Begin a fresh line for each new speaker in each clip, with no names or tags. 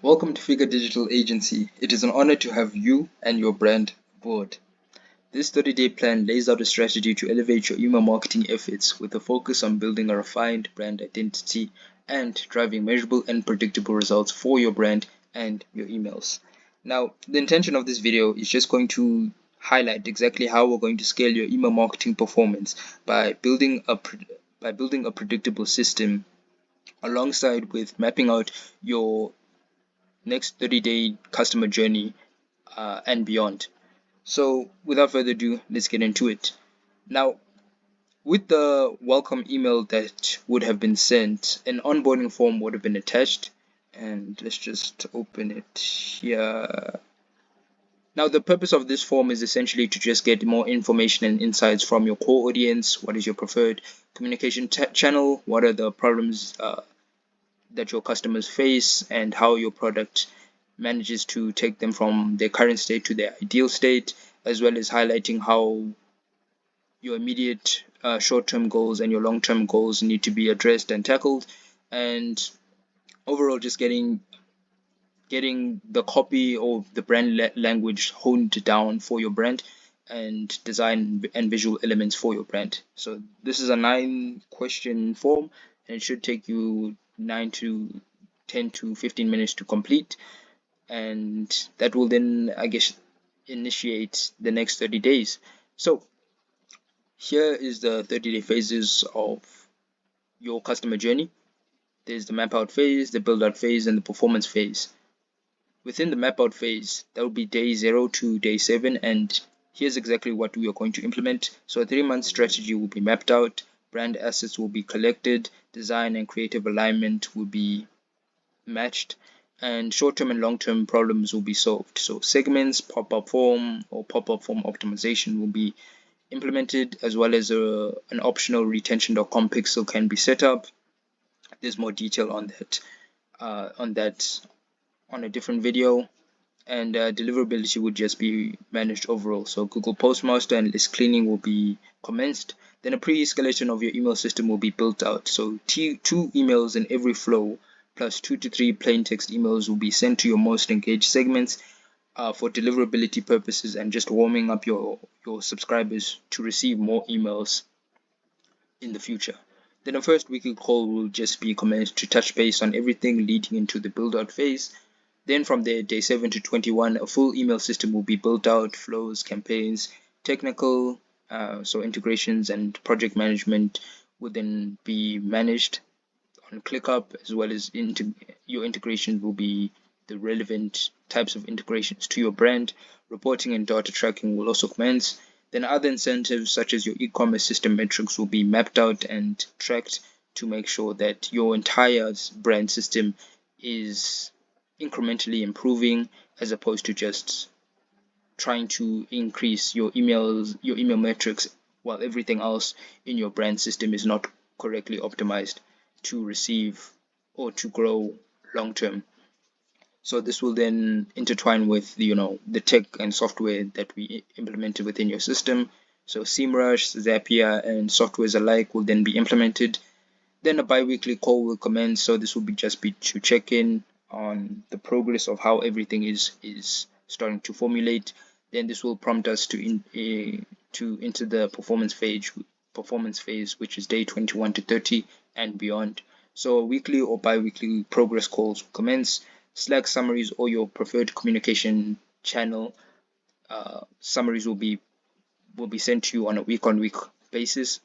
Welcome to Figure Digital Agency. It is an honor to have you and your brand aboard. This 30-day plan lays out a strategy to elevate your email marketing efforts with a focus on building a refined brand identity and driving measurable and predictable results for your brand and your emails. Now, the intention of this video is just going to highlight exactly how we're going to scale your email marketing performance by building a predictable system alongside with mapping out your next 30-day customer journey and beyond. So without further ado, let's get into it. Now, with the welcome email that would have been sent, an onboarding form would have been attached. And let's just open it here. Now, the purpose of this form is essentially to just get more information and insights from your core audience. What is your preferred communication channel? What are the problems that your customers face, and how your product manages to take them from their current state to their ideal state, as well as highlighting how your immediate short-term goals and your long-term goals need to be addressed and tackled, and overall just getting the copy or the brand language honed down for your brand and design and visual elements for your brand. So this is a 9-question form, and it should take you 9 to 10 to 15 minutes to complete, and that will then, I guess, initiate the next 30 days. So here is the 30-day phases of your customer journey. There's the map out phase, the build out phase, and the performance phase. Within the map out phase, that will be day 0 to day 7, and here's exactly what we are going to implement. So a 3-month strategy will be mapped out, brand assets will be collected, design and creative alignment will be matched, and short-term and long-term problems will be solved. So segments, pop-up form or pop-up form optimization will be implemented, as well as an optional retention.com pixel can be set up. There's more detail on that on a different video, and deliverability would just be managed overall. So Google Postmaster and list cleaning will be commenced. Then a pre-escalation of your email system will be built out. So 2 emails in every flow plus 2 to 3 plain text emails will be sent to your most engaged segments for deliverability purposes and just warming up your subscribers to receive more emails in the future. Then a first weekly call will just be commenced to touch base on everything leading into the build out phase. Then from there, day 7 to 21, a full email system will be built out, flows, campaigns, technical, so integrations and project management will then be managed on ClickUp, as well as your integrations will be the relevant types of integrations to your brand. Reporting and data tracking will also commence. Then other incentives such as your e-commerce system metrics will be mapped out and tracked to make sure that your entire brand system is incrementally improving, as opposed to just trying to increase your email metrics while everything else in your brand system is not correctly optimized to receive or to grow long term. So this will then intertwine with the tech and software that we implemented within your system. So SEMrush, Zapier, and softwares alike will then be implemented. Then a bi-weekly call will commence. So this will just be to check in on the progress of how everything is starting to formulate. Then this will prompt us to enter the performance phase, which is day 21 to 30 and beyond. So weekly or bi-weekly progress calls will commence. Slack summaries or your preferred communication channel summaries will be sent to you on a week-on-week basis.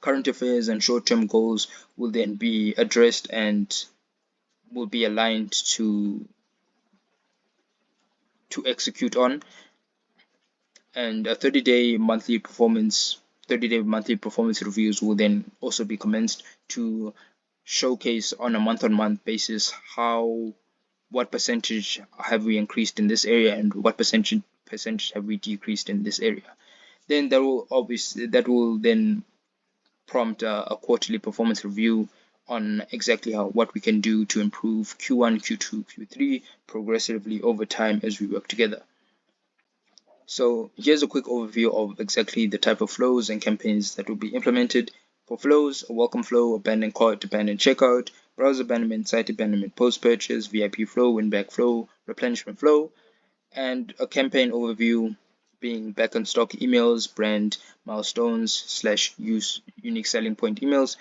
Current affairs and short-term goals will then be addressed and will be aligned to execute on. And a 30-day monthly performance reviews will then also be commenced to showcase on a month-on-month basis what percentage have we increased in this area and what percentage have we decreased in this area. Then that will then prompt a quarterly performance review on exactly what we can do to improve Q1, Q2, Q3 progressively over time as we work together. So here's a quick overview of exactly the type of flows and campaigns that will be implemented. For flows, a welcome flow, abandoned cart, abandoned checkout, browser abandonment, site abandonment, post-purchase, VIP flow, win-back flow, replenishment flow, and a campaign overview being back on stock emails, brand milestones / use unique selling point emails,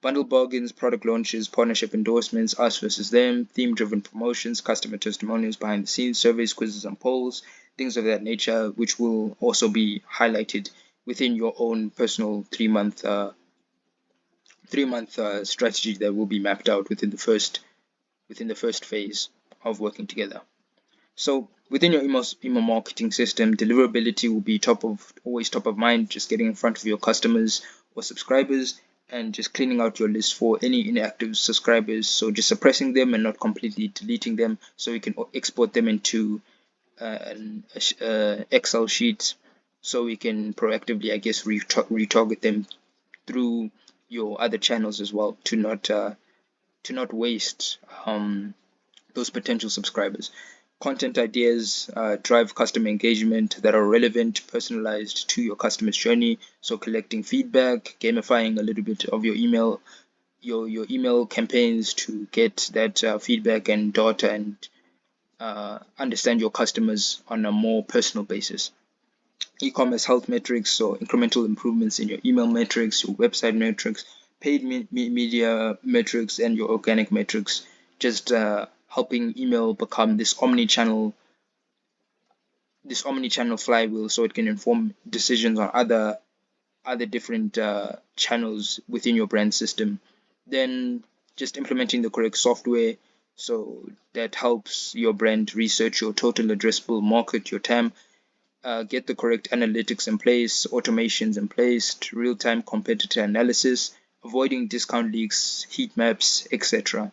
bundle bargains, product launches, partnership endorsements, us versus them, theme-driven promotions, customer testimonials behind the scenes, surveys, quizzes, and polls, things of that nature, which will also be highlighted within your own personal three-month strategy that will be mapped out within the first phase of working together. So within your email marketing system, deliverability will be always top of mind, just getting in front of your customers or subscribers and just cleaning out your list for any inactive subscribers. So just suppressing them and not completely deleting them, so you can export them into an Excel sheet, so we can proactively, I guess, retarget them through your other channels as well, to not waste those potential subscribers. Content ideas drive customer engagement that are relevant, personalized to your customer's journey. So collecting feedback, gamifying a little bit of your email campaigns to get that feedback and data and understand your customers on a more personal basis. E-commerce health metrics, so incremental improvements in your email metrics, your website metrics, paid media metrics, and your organic metrics, just helping email become this omni-channel flywheel, so it can inform decisions on other different channels within your brand system. Then just implementing the correct software, so that helps your brand research your total addressable market, your TAM, get the correct analytics in place, automations in place, real-time competitor analysis, avoiding discount leaks, heat maps, etc.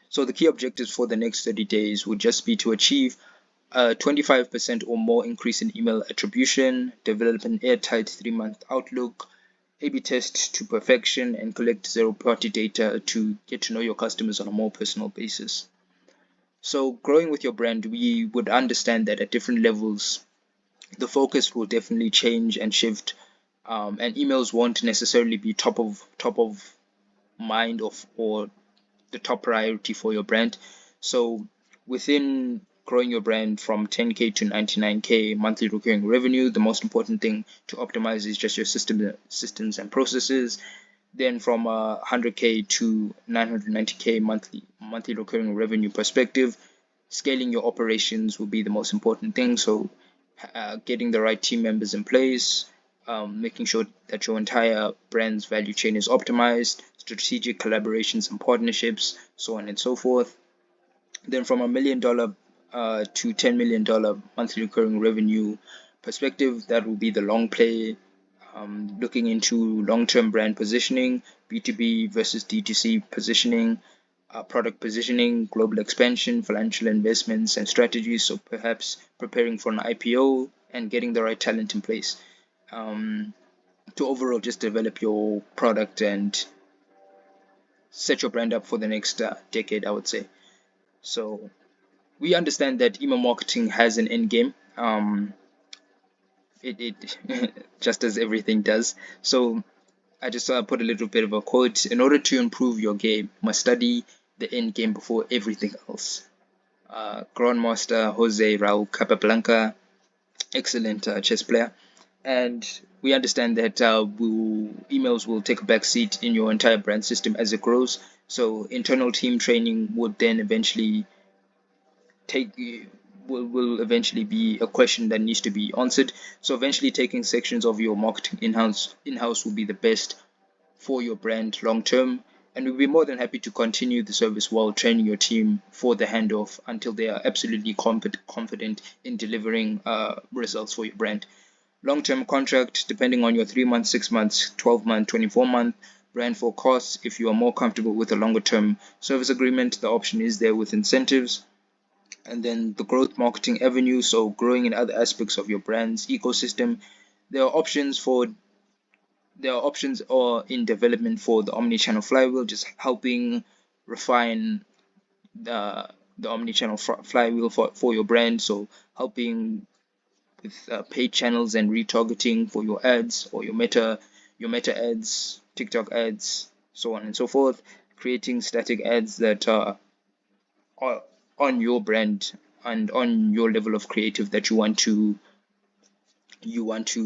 So the key objectives for the next 30 days would just be to achieve a 25% or more increase in email attribution, develop an airtight 3-month outlook, A/B test to perfection, and collect zero-party data to get to know your customers on a more personal basis. So growing with your brand, we would understand that at different levels, the focus will definitely change and shift, and emails won't necessarily be top of mind or the top priority for your brand. So within growing your brand from 10K to 99K monthly recurring revenue, the most important thing to optimize is just your systems and processes. Then from 100K to 990K monthly recurring revenue perspective, scaling your operations will be the most important thing. So getting the right team members in place, making sure that your entire brand's value chain is optimized, strategic collaborations and partnerships, so on and so forth. Then from $1 million to $10 million monthly recurring revenue perspective, that will be the long play, looking into long-term brand positioning, B2B versus D2C positioning, product positioning, global expansion, financial investments and strategies. So perhaps preparing for an IPO and getting the right talent in place, to overall just develop your product and set your brand up for the next decade, I would say. So we understand that email marketing has an end game. It just as everything does. So I just put a little bit of a quote: in order to improve your game, you must study the end game before everything else. Grandmaster Jose Raul Capablanca, excellent chess player. And we understand that emails will take a back seat in your entire brand system as it grows. So internal team training would then eventually will eventually be a question that needs to be answered. So eventually taking sections of your marketing in-house will be the best for your brand long term, and we'll be more than happy to continue the service while training your team for the handoff until they are absolutely confident in delivering results for your brand. Long-term contract, depending on your 3 months, 6 months, 12 month, 24 month brand forecasts. If you are more comfortable with a longer term service agreement, the option is there with incentives. And then the growth marketing avenue, so growing in other aspects of your brand's ecosystem. There are options or in development for the omni-channel flywheel, just helping refine the omni-channel flywheel for your brand. So helping with paid channels and retargeting for your ads or your meta ads, TikTok ads, so on and so forth. creating static ads that are on your brand and on your level of creative that you want to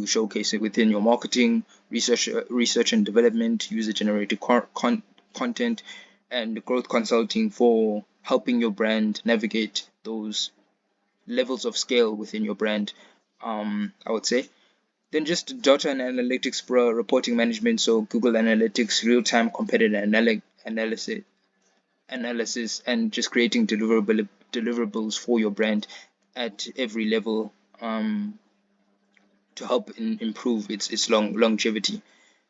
showcase it within your marketing, research and development, user generated content, and growth consulting for helping your brand navigate those levels of scale within your brand. I would say. Then just data and analytics reporting management, so Google Analytics, real-time competitor analysis, and just creating deliverables for your brand at every level, to help improve its longevity.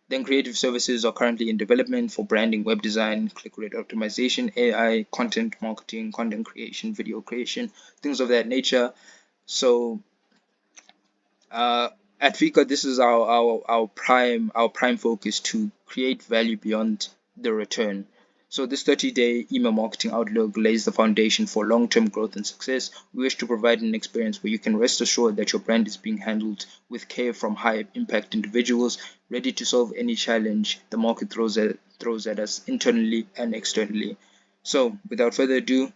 Then creative services are currently in development for branding, web design, click rate optimization, AI, content marketing, content creation, video creation, things of that nature. So uh, at Fika, this is our prime focus to create value beyond the return. So this 30-day email marketing outlook lays the foundation for long-term growth and success. We wish to provide an experience where you can rest assured that your brand is being handled with care from high impact individuals ready to solve any challenge the market throws at us internally and externally. So without further ado,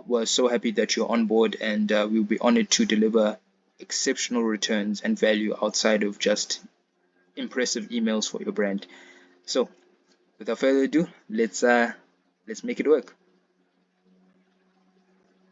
we're so happy that you're on board, and we'll be honored to deliver exceptional returns and value outside of just impressive emails for your brand. So, without further ado, let's make it work.